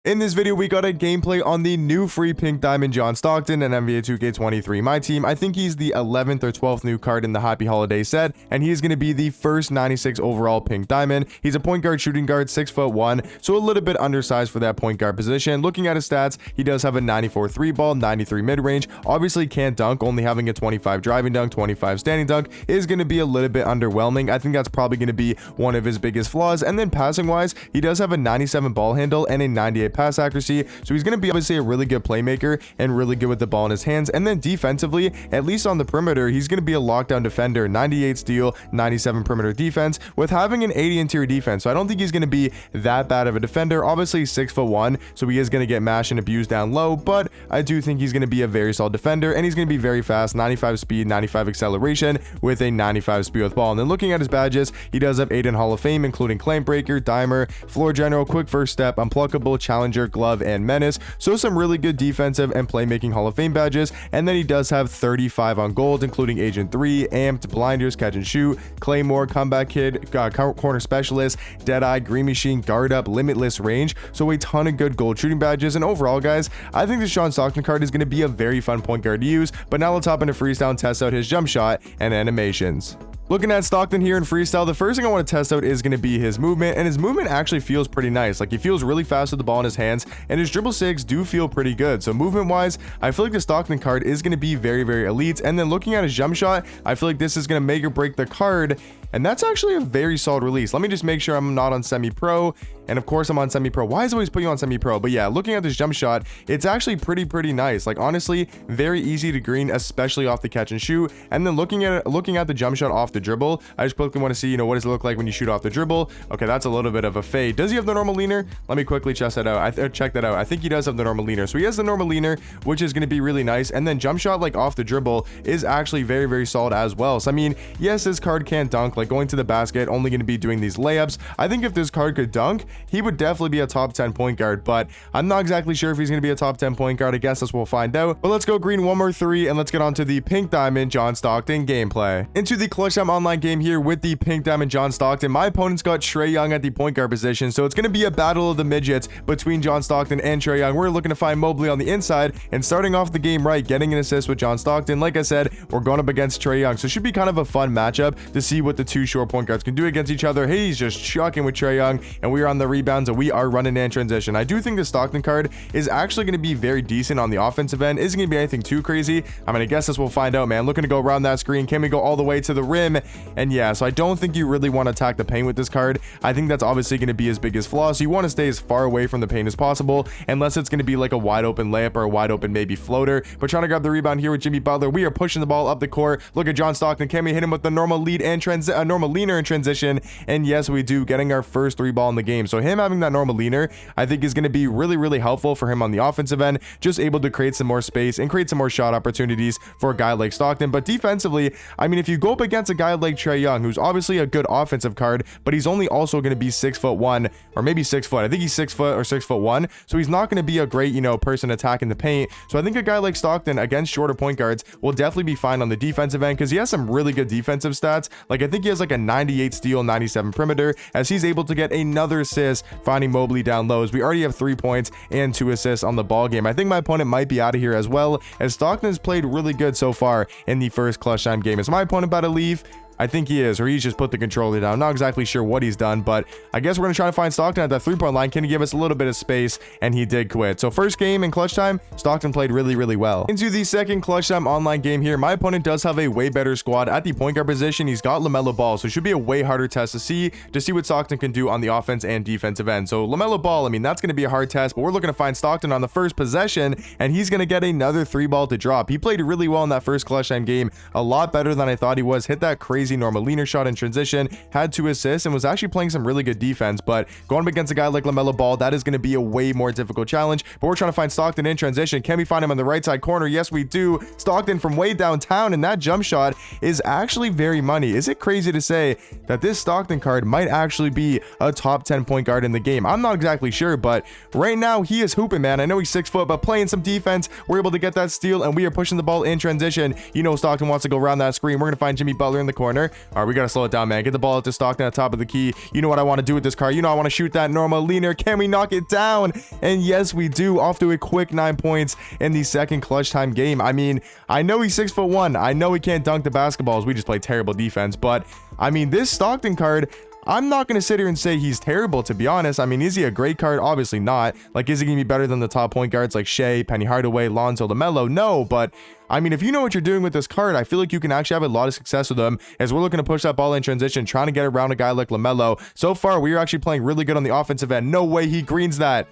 In this video, we got a gameplay on the new free pink diamond John Stockton and NBA 2K23 My Team. I think he's the 11th or 12th new card in the Happy Holiday set, and he is going to be the first 96 overall pink diamond. He's a point guard, shooting guard, 6'1", so a little bit undersized for that point guard position. Looking at his stats, he does have a 94 3 ball, 93 mid-range. Obviously can't dunk, only having a 25 driving dunk, 25 standing dunk is going to be a little bit underwhelming. I think that's probably going to be one of his biggest flaws. And then passing wise, he does have a 97 ball handle and a 98 pass accuracy, so he's going to be obviously a really good playmaker and really good with the ball in his hands. And then defensively, at least on the perimeter, he's going to be a lockdown defender, 98 steal, 97 perimeter defense with having an 80 interior defense. So I don't think he's going to be that bad of a defender. Obviously 6'1", so he is going to get mashed and abused down low, but I do think he's going to be a very solid defender, and he's going to be very fast, 95 speed, 95 acceleration with a 95 speed with ball. And then looking at his badges, he does have 8 in Hall of Fame, including Claim Breaker, Dimer, Floor General, Quick First Step, Unpluckable, Challenger, Glove, and Menace. So some really good defensive and playmaking Hall of Fame badges. And then he does have 35 on gold, including Agent 3, Amped, Blinders, Catch and Shoot, Claymore, Comeback Kid, Corner Specialist, Deadeye, Green Machine, Guard Up, Limitless Range. So a ton of good gold shooting badges. And overall, guys, I think this John Stockton card is going to be a very fun point guard to use. But now let's hop into freestyle and test out his jump shot and animations. Looking at Stockton here in freestyle, the first thing I want to test out is going to be his movement, and his movement actually feels pretty nice. Like, he feels really fast with the ball in his hands, and his dribble sigs do feel pretty good. So movement wise, I feel like the Stockton card is going to be very, very elite. And then looking at his jump shot, I feel like this is going to make or break the card, and that's actually a very solid release. Let me just make sure I'm not on semi-pro. And of course I'm on semi-pro. Why is it always put you on semi-pro? But yeah, looking at this jump shot, it's actually pretty nice. Like, honestly, very easy to green, especially off the catch and shoot. And then looking at the jump shot off the dribble, I just quickly want to see, what does it look like when you shoot off the dribble? Okay, that's a little bit of a fade. Does he have the normal leaner? Let me quickly check that out. Check that out. I think he does have the normal leaner. So he has the normal leaner, which is going to be really nice. And then jump shot, like, off the dribble is actually very solid as well. So I mean, yes, this card can't dunk, like going to the basket, only going to be doing these layups. I think if this card could dunk, he would definitely be a top 10 point guard, but I'm not exactly sure if he's going to be a top 10 point guard. I guess this we'll find out. But let's go green one more 3 and let's get on to the pink diamond John Stockton gameplay. Into the Clutch Time online game here with the pink diamond John Stockton. My opponent's got Trae Young at the point guard position, so it's going to be a battle of the midgets between John Stockton and Trae Young. We're looking to find Mobley on the inside and starting off the game right, getting an assist with John Stockton. Like I said, we're going up against Trae Young, so it should be kind of a fun matchup to see what the two short point guards can do against each other. Hey, he's just chucking with Trae Young, and we are on the rebounds and we are running in transition. I do think the Stockton card is actually going to be very decent on the offensive end. Isn't going to be anything too crazy. I mean, I guess this we'll find out, man. Looking to go around that screen. Can we go all the way to the rim? And yeah, so I don't think you really want to attack the paint with this card. I think that's obviously going to be his biggest flaw. So you want to stay as far away from the paint as possible, unless it's going to be like a wide open layup or a wide open maybe floater. But trying to grab the rebound here with Jimmy Butler. We are pushing the ball up the court. Look at John Stockton. Can we hit him with the normal lead and normal leaner in transition? And yes, we do, getting our first 3 ball in the game. So him having that normal leaner, I think is going to be really helpful for him on the offensive end, just able to create some more space and create some more shot opportunities for a guy like Stockton. But defensively, I mean, if you go up against a guy like Trae Young, who's obviously a good offensive card, but he's only also going to be 6'1", or maybe 6 foot. I think he's 6 foot or 6'1", so he's not going to be a great, person attacking the paint. So I think a guy like Stockton against shorter point guards will definitely be fine on the defensive end, because he has some really good defensive stats. Like, I think he has like a 98 steal, 97 perimeter, as he's able to get another assist finding Mobley down lows. We already have 3 points and 2 assists on the ball game. I think my opponent might be out of here as well, as Stockton has played really good so far in the first Clutch Time game. Is my opponent about to leave? I think he is, or he's just put the controller down. I'm not exactly sure what he's done, but I guess we're going to try to find Stockton at that 3-point line. Can he give us a little bit of space? And he did quit. So first game in Clutch Time, Stockton played really well. Into the second Clutch Time online game here, my opponent does have a way better squad at the point guard position. He's got LaMelo Ball, so it should be a way harder test to see what Stockton can do on the offense and defensive end. So LaMelo Ball, I mean, that's going to be a hard test, but we're looking to find Stockton on the first possession, and he's going to get another 3 ball to drop. He played really well in that first Clutch Time game, a lot better than I thought he was. Hit that crazy normal leaner shot in transition, had 2 assists, and was actually playing some really good defense. But going up against a guy like LaMelo Ball, that is going to be a way more difficult challenge. But we're trying to find Stockton in transition. Can we find him on the right side corner? Yes, we do. Stockton from way downtown, and that jump shot is actually very money. Is it crazy to say that this Stockton card might actually be a top 10 point guard in the game? I'm not exactly sure, but right now he is hooping, man. I know he's 6 foot, but playing some defense, we're able to get that steal, and we are pushing the ball in transition. Stockton wants to go around that screen. We're going to find Jimmy Butler in the corner. corner. All right, we got to slow it down, man. Get the ball at the Stockton at the top of the key. You know what I want to do with this card. You know I want to shoot that normal leaner. Can we knock it down? And yes, we do. Off to a quick 9 points in the second clutch time game. I mean, I know he's 6'1". I know he can't dunk the basketballs. We just play terrible defense. But, I mean, this Stockton card, I'm not going to sit here and say he's terrible, to be honest. I mean, is he a great card? Obviously not. Like, is he going to be better than the top point guards like Shea, Penny Hardaway, Lonzo, LaMelo? No, but I mean, if you know what you're doing with this card, I feel like you can actually have a lot of success with him, as we're looking to push that ball in transition, trying to get around a guy like LaMelo. So far, we are actually playing really good on the offensive end. No way he greens that.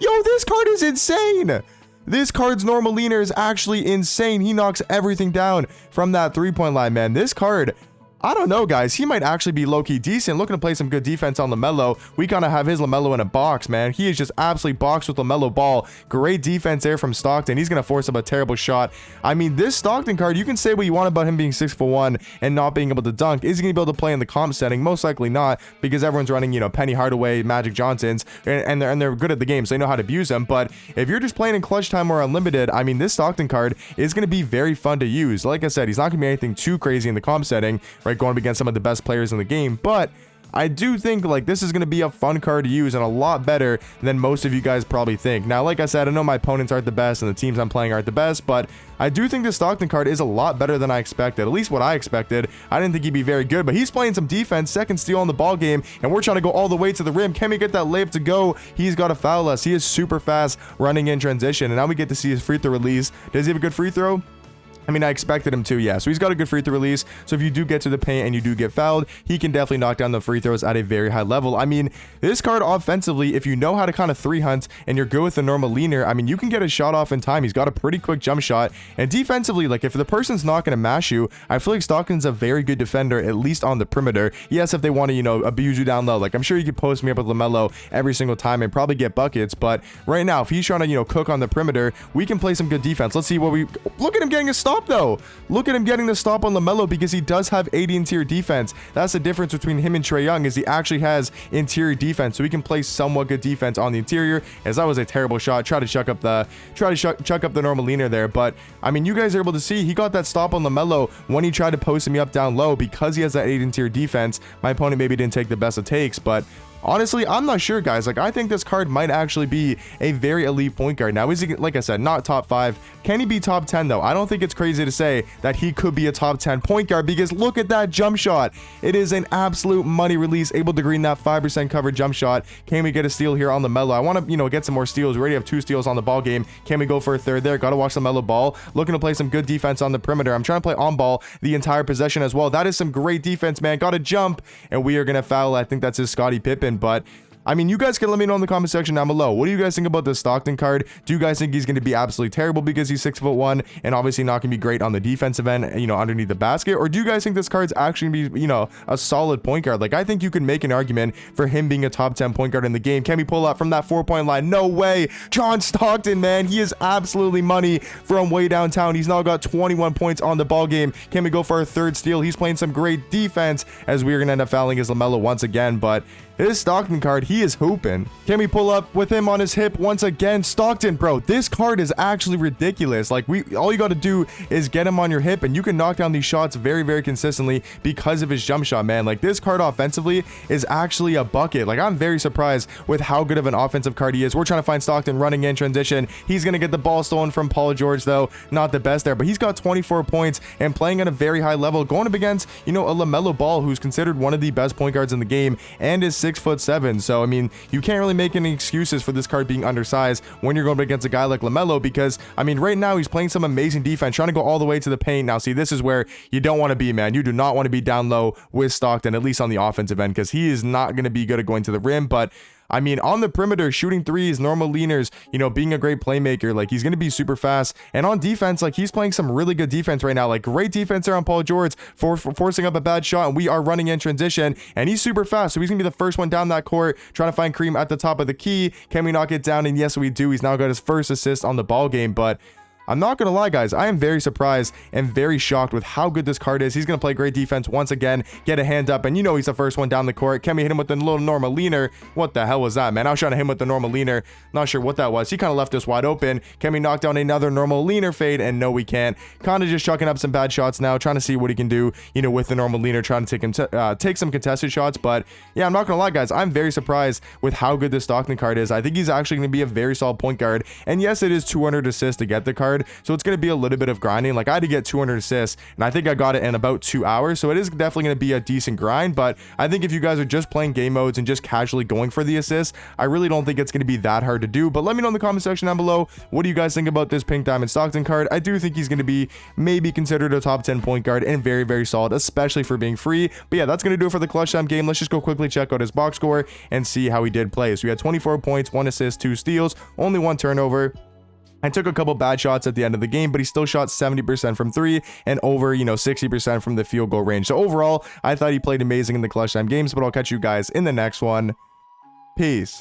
Yo, this card is insane. This card's normal leaner is actually insane. He knocks everything down from that three-point line, man. This card, I don't know, guys. He might actually be low-key decent. Looking to play some good defense on LaMelo. We kind of have his LaMelo in a box, man. He is just absolutely boxed with LaMelo Ball. Great defense there from Stockton. He's going to force up a terrible shot. I mean, this Stockton card, you can say what you want about him being 6'1" and not being able to dunk. Is he going to be able to play in the comp setting? Most likely not, because everyone's running, you know, Penny Hardaway, Magic Johnsons, and they're good at the game, so they know how to abuse them. But if you're just playing in clutch time or unlimited, I mean, this Stockton card is going to be very fun to use. Like I said, he's not going to be anything too crazy in the comp setting, right, going up against some of the best players in the game, but I do think like this is going to be a fun card to use and a lot better than most of you guys probably think. Now, like I said, I know my opponents aren't the best and the teams I'm playing aren't the best, but I do think the Stockton card is a lot better than I expected, at least what I expected. I didn't think he'd be very good, but he's playing some defense, second steal on the ball game, and we're trying to go all the way to the rim. Can we get that layup to go? He's got to foul us. He is super fast running in transition, and now we get to see his free throw release. Does he have a good free throw? I mean, I expected him to, yeah. So he's got a good free throw release. So if you do get to the paint and you do get fouled, he can definitely knock down the free throws at a very high level. I mean, this card offensively, if you know how to kind of three hunt and you're good with the normal leaner, I mean, you can get a shot off in time. He's got a pretty quick jump shot. And defensively, like if the person's not going to mash you, I feel like Stockton's a very good defender, at least on the perimeter. Yes, if they want to, you know, abuse you down low. Like I'm sure you could post me up with LaMelo every single time and probably get buckets. But right now, if he's trying to, you know, cook on the perimeter, we can play some good defense. Let's see what we... Look at him getting a stop, though. Look at him getting the stop on LaMelo because he does have 80 interior defense. That's the difference between him and Trae Young, is he actually has interior defense, so he can play somewhat good defense on the interior. As that was a terrible shot. Try to chuck up the normal leaner there, but I mean, you guys are able to see he got that stop on LaMelo when he tried to post me up down low because he has that 8 interior defense. My opponent maybe didn't take the best of takes, but honestly, I'm not sure, guys. Like, I think this card might actually be a very elite point guard. Now, is he, like I said, not top 5? Can he be top 10, though? I don't think it's crazy to say that he could be a top 10 point guard because look at that jump shot. It is an absolute money release, able to green that 5% cover jump shot. Can we get a steal here on LaMelo? I want to, you know, get some more steals. We already have 2 steals on the ball game. Can we go for a third there? Got to watch LaMelo Ball. Looking to play some good defense on the perimeter. I'm trying to play on ball the entire possession as well. That is some great defense, man. Got to jump, and we are going to foul. I think that's his Scottie Pippen, but I mean, you guys can let me know in the comment section down below. What do you guys think about this Stockton card? Do you guys think he's going to be absolutely terrible because he's 6'1" and obviously not going to be great on the defensive end, you know, underneath the basket? Or do you guys think this card's actually going to be, you know, a solid point guard? Like, I think you can make an argument for him being a top 10 point guard in the game. Can we pull up from that 4-point line? No way. John Stockton, man, he is absolutely money from way downtown. He's now got 21 points on the ball game. Can we go for a third steal? He's playing some great defense, as we are going to end up fouling his LaMelo once again, but his Stockton card, he is hooping. Can we pull up with him on his hip once again? Stockton, bro, this card is actually ridiculous. Like, all you got to do is get him on your hip and you can knock down these shots very, very consistently because of his jump shot, man. Like, this card offensively is actually a bucket. Like, I'm very surprised with how good of an offensive card he is. We're trying to find Stockton running in transition. He's going to get the ball stolen from Paul George, though. Not the best there, but he's got 24 points and playing at a very high level, going up against, you know, a LaMelo Ball, who's considered one of the best point guards in the game and is 6'7". So I mean, you can't really make any excuses for this card being undersized when you're going up against a guy like LaMelo, because I mean, right now he's playing some amazing defense, trying to go all the way to the paint. Now see, this is where you don't want to be, man. You do not want to be down low with Stockton, at least on the offensive end, because he is not going to be good at going to the rim. But I mean, on the perimeter, shooting threes, normal leaners, you know, being a great playmaker, like he's going to be super fast. And on defense, like he's playing some really good defense right now, like great defense there on Paul George for forcing up a bad shot. And we are running in transition and he's super fast. So he's going to be the first one down that court, trying to find Kareem at the top of the key. Can we knock it down? And yes, we do. He's now got his first assist on the ball game, but I'm not gonna lie, guys, I am very surprised and very shocked with how good this card is. He's gonna play great defense once again, get a hand up, and you know he's the first one down the court. Can we hit him with the little normal leaner? What the hell was that, man? I was trying to hit him with the normal leaner. Not sure what that was. He kind of left us wide open. Can we knock down another normal leaner fade? And no, we can't. Kind of just chucking up some bad shots now, trying to see what he can do, you know, with the normal leaner, trying to take some contested shots. But yeah, I'm not gonna lie, guys, I'm very surprised with how good this Stockton card is. I think he's actually going to be a very solid point guard. And yes, it is 200 assists to get the card, so it's going to be a little bit of grinding. Like, I had to get 200 assists, and I think I got it in about 2 hours, so it is definitely going to be a decent grind. But I think if you guys are just playing game modes and just casually going for the assists, I really don't think it's going to be that hard to do. But let me know in the comment section down below, what do you guys think about this Pink Diamond Stockton card? I do think he's going to be maybe considered a top 10 point guard and very, very solid, especially for being free. But yeah, that's going to do it for the clutch time game. Let's just go quickly check out his box score and see how he did play. So we had 24 points, 1 assist, 2 steals, only 1 turnover. I took a couple bad shots at the end of the game, but he still shot 70% from 3 and over, 60% from the field goal range. So overall, I thought he played amazing in the clutch time games, but I'll catch you guys in the next one. Peace.